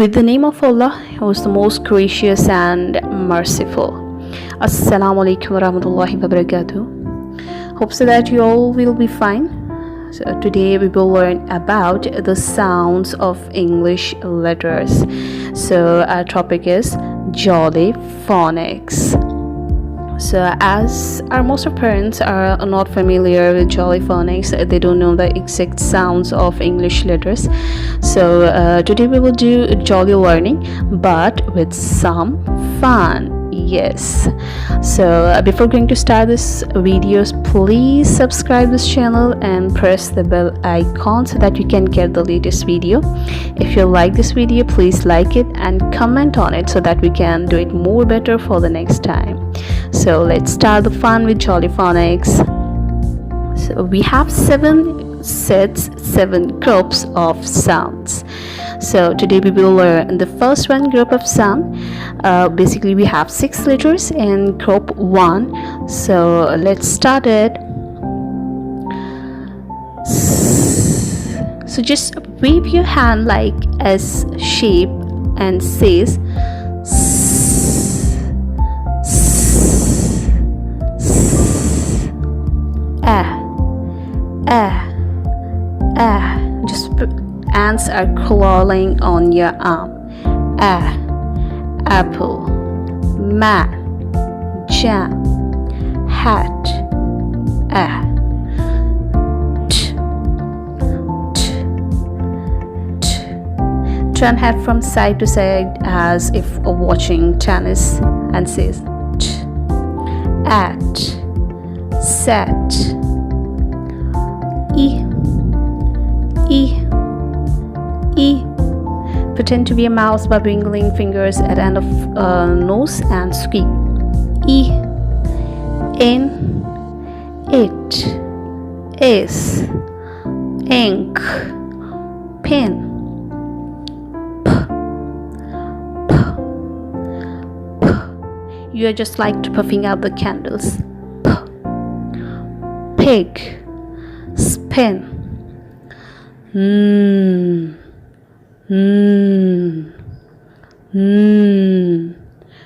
With the name of Allah, who is the most gracious and merciful. Assalamu alaikum warahmatullahi wabarakatuh. Hope so that you all will be fine. So today we will learn about the sounds of English letters. So our topic is Jolly phonics. So as our most of parents are not familiar with Jolly phonics, they don't know the exact sounds of English letters. So today we will do Jolly learning, but with some fun. Yes. So before going to start this videos, please subscribe this channel and press the bell icon so that you can get the latest video. If you like this video, please like it and comment on it so that we can do it more better for the next time. So let's start the fun with Jolly phonics. So we have 7 sets, 7 groups of sounds. So today we will learn the first one group of sound. Basically we have 6 letters in group 1. So let's start it. So just wave your hand like S shape and says just ants are crawling on your arm. Apple, man, jam, hat. Turn head from side to side as if watching tennis and says at, set. E. Pretend to be a mouse by wiggling fingers at the end of nose and squeak. E. In. It. Is. Ink. Pen. You are just like puffing out the candles. Pig. Spin.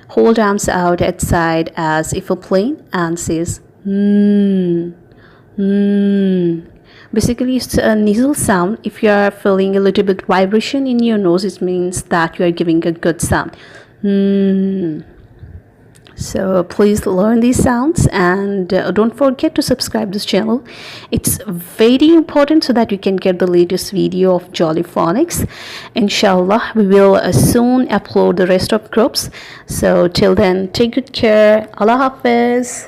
Hold arms out at side as if a plane and says Basically it's a nasal sound. If you are feeling a little bit vibration in your nose, it means that you are giving a good sound. So please learn these sounds and don't forget to subscribe this channel. It's very important so that you can get the latest video of Jolly phonics. Inshallah we will soon upload the rest of groups. So till then, take good care. Allah Hafiz.